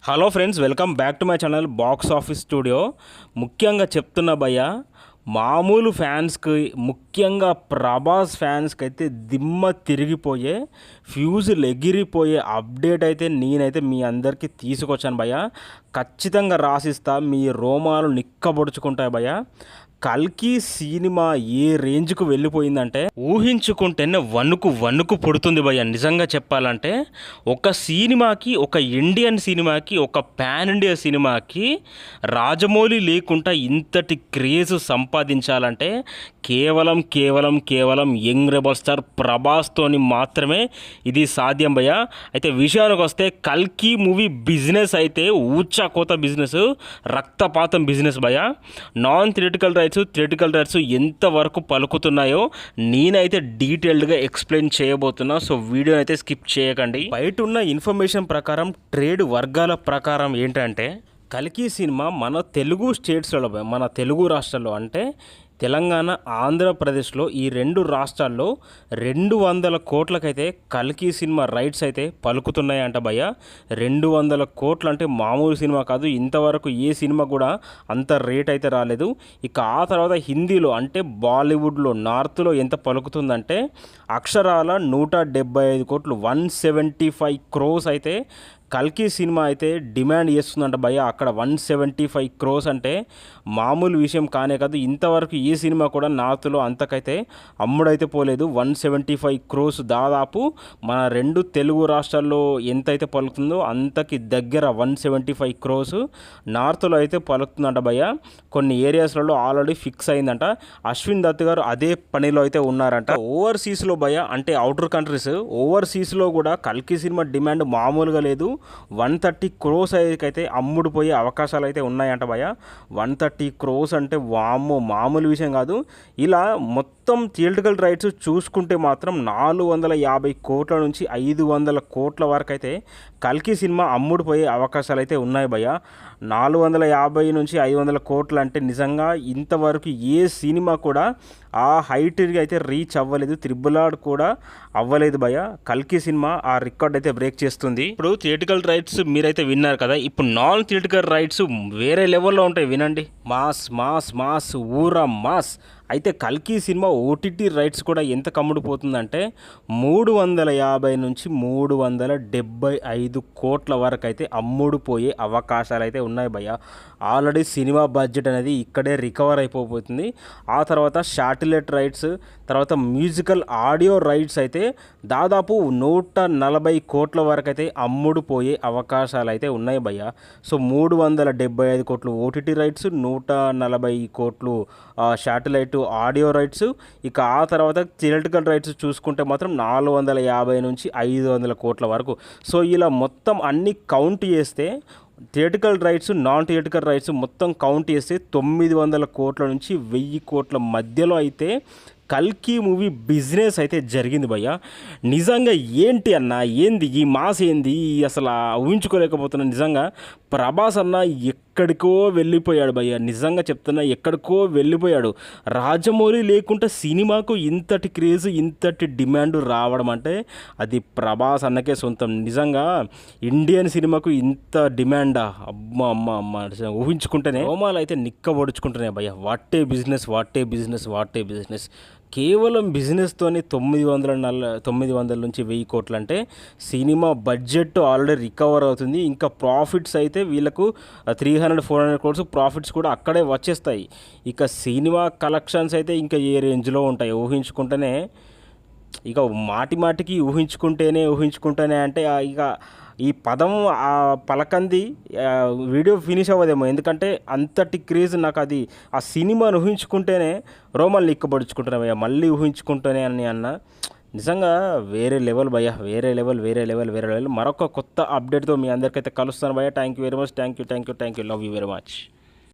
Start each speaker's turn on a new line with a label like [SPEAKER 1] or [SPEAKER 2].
[SPEAKER 1] Hello friends, welcome back to my channel box office studio. ముఖ్యంగా చెప్తున్నా భయ్య, మామూలు ఫ్యాన్స్కి, ముఖ్యంగా ప్రభాస్ ఫ్యాన్స్కి అయితే దిమ్మ తిరిగిపోయే, ఫ్యూజులు ఎగిరిపోయే అప్డేట్ అయితే నేనైతే మీ అందరికీ తీసుకొచ్చాను భయ్య. ఖచ్చితంగా రాసిస్తా, మీ రోమాలు నిక్కబొడుచుకుంటాయి భయ్య. కల్కి సినిమా ఏ రేంజ్కు వెళ్ళిపోయిందంటే ఊహించుకుంటేనే వణుకు పుడుతుంది భయ్య. నిజంగా చెప్పాలంటే ఒక సినిమాకి, ఒక ఇండియన్ సినిమాకి, ఒక పాన్ ఇండియా సినిమాకి రాజమౌళి లేకుండా ఇంతటి క్రేజ్ సంపాదించాలంటే కేవలం యంగ్ రెబల్ స్టార్ ప్రభాస్తోని మాత్రమే ఇది సాధ్యం భయ్య. అయితే విషయానికి వస్తే కల్కి మూవీ బిజినెస్ అయితే ఊచకోత బిజినెస్, రక్తపాతం బిజినెస్ భయ్య. నాన్ థియేటికల్ రైట్స్ ఎంతవరకు పలుకుతున్నాయో నేనైతే డీటెయిల్డ్గా ఎక్స్ప్లెయిన్ చేయబోతున్నా. సో వీడియోని అయితే స్కిప్ చేయకండి. బయట ఉన్న ఇన్ఫర్మేషన్ ప్రకారం, ట్రేడ్ వర్గాల ప్రకారం ఏంటంటే కల్కి సినిమా మన తెలుగు స్టేట్స్లో, మన తెలుగు రాష్ట్రాల్లో అంటే తెలంగాణ, ఆంధ్రప్రదేశ్లో ఈ రెండు రాష్ట్రాల్లో 200 కోట్లకైతే కల్కి సినిమా రైట్స్ అయితే పలుకుతున్నాయంట భయ్య. 200 కోట్లు అంటే మామూలు సినిమా కాదు. ఇంతవరకు ఏ సినిమా కూడా అంత రేట్ అయితే రాలేదు. ఇక ఆ తర్వాత హిందీలో అంటే బాలీవుడ్లో, నార్త్లో ఎంత పలుకుతుందంటే అక్షరాల 175 కోట్లు, 175 crores అయితే కల్కి సినిమా అయితే డిమాండ్ చేస్తుందంట భయ్య. అక్కడ 175 crores అంటే మామూలు విషయం కానే కాదు. ఇంతవరకు ఏ సినిమా కూడా నార్త్లో అంతకైతే అమ్ముడైతే పోలేదు. 175 crores దాదాపు మన రెండు తెలుగు రాష్ట్రాల్లో ఎంతైతే పలుకుతుందో అంతకి దగ్గర 175 crores నార్త్లో అయితే పలుకుతుందంట భయ్య. కొన్ని ఏరియాస్లలో ఆల్రెడీ ఫిక్స్ అయిందంట. అశ్విన్ దత్ గారు అదే పనిలో అయితే ఉన్నారంట. ఓవర్సీస్లో భయ్య, అంటే అవుటర్ కంట్రీస్, ఓవర్సీస్లో కూడా కల్కి సినిమా డిమాండ్ మామూలుగా లేదు. 130 crores అయితే అమ్ముడుపోయే అవకాశాలు అయితే ఉన్నాయంట భయ్య. 130 crores అంటే వామ్మో మామూలు విషయం కాదు. ఇలా మొత్తం థియేటికల్ రైట్స్ చూసుకుంటే మాత్రం 450 కోట్ల నుంచి 500 కోట్ల వరకు అయితే కల్కి సినిమా అమ్ముడుపోయే అవకాశాలు అయితే ఉన్నాయి భయ్య. 450 నుంచి 500 కోట్లు అంటే నిజంగా ఇంతవరకు ఏ సినిమా కూడా ఆ హైట్కి అయితే రీచ్ అవ్వలేదు. త్రిబుల్ ఆర్ కూడా అవ్వలేదు భయ్య. కల్కి సినిమా ఆ రికార్డ్ అయితే బ్రేక్ చేస్తుంది. ఇప్పుడు థియేటికల్ రైట్స్ మీరైతే విన్నారు కదా, ఇప్పుడు నాన్ థియేటికల్ రైట్స్ వేరే లెవెల్లో ఉంటాయి. వినండి, మాస్ మాస్ మాస్ ఊరా మాస్. అయితే కల్కి సినిమా ఓటీటీ రైట్స్ కూడా ఎంత కమ్ముడిపోతుందంటే 350 నుంచి 375 కోట్ల వరకు అయితే అమ్ముడుపోయే అవకాశాలు అయితే ఉన్నాయి భయ్య. ఆల్రెడీ సినిమా బడ్జెట్ అనేది ఇక్కడే రికవర్ అయిపోతుంది. ఆ తర్వాత శాటిలైట్ రైట్స్, తర్వాత మ్యూజికల్ ఆడియో రైట్స్ అయితే దాదాపు 140 కోట్ల వరకు అయితే అమ్ముడుపోయే అవకాశాలు అయితే ఉన్నాయి భయ్య. సో 375 కోట్లు ఓటీటీ రైట్స్, 140 కోట్లు శాటిలైట్ ఆడియో రైట్స్. ఇక ఆ తర్వాత థియేటికల్ రైట్స్ చూసుకుంటే మాత్రం 450 నుంచి 500 కోట్ల వరకు. సో ఇలా మొత్తం అన్ని కౌంట్ చేస్తే theatrical rights, non theatrical rights మొత్తం కౌంట్ చేస్తే 900 కోట్ల నుంచి 1000 కోట్ల మధ్యలో అయితే కల్కి మూవీ బిజినెస్ అయితే జరిగింది భయ్య. నిజంగా ఏంటి అన్న, ఏంది ఈ మాస్, ఏంది అసలు ఊహించుకోలేకపోతున్నా. నిజంగా ప్రభాస్ అన్న ఎక్కడికో వెళ్ళిపోయాడు భయ్య. నిజంగా చెప్తున్నా, ఎక్కడికో వెళ్ళిపోయాడు. రాజమౌళి లేకుండా సినిమాకు ఇంతటి క్రేజ్, ఇంతటి డిమాండ్ రావడం అంటే అది ప్రభాస్ అన్నకే సొంతం. నిజంగా ఇండియన్ సినిమాకు ఇంత డిమాండా, అమ్మ ఊహించుకుంటేనే రోమాలు అయితే నిక్కబొడుచుకుంటున్నాయి భయ్య. What a business. కేవలం బిజినెస్తోనే 900 నుంచి 1000 కోట్లు అంటే సినిమా బడ్జెట్ ఆల్రెడీ రికవర్ అవుతుంది. ఇంకా ప్రాఫిట్స్ అయితే వీళ్ళకు 300-400 crores ప్రాఫిట్స్ కూడా అక్కడే వచ్చేస్తాయి. ఇక సినిమా కలెక్షన్స్ అయితే ఇంకా ఏ రేంజ్లో ఉంటాయి ఊహించుకుంటేనే. ఇక మాటికి ఊహించుకుంటేనే అంటే ఇక ఈ పదం ఆ పలకంది వీడియో ఫినిష్ అవ్వదేమో. ఎందుకంటే అంతటి క్రేజ్ నాకు అది. ఆ సినిమాను ఊహించుకుంటేనే రోమాలు నిక్కబడుచుకుంటున్నా. మళ్ళీ ఊహించుకుంటేనే అని అన్న. నిజంగా వేరే లెవెల్ భయ్య, వేరే లెవెల్. మరొక కొత్త అప్డేట్తో మీ అందరికైతే కలుస్తాను భయ్య. Thank you very much. Thank you. Love you very much.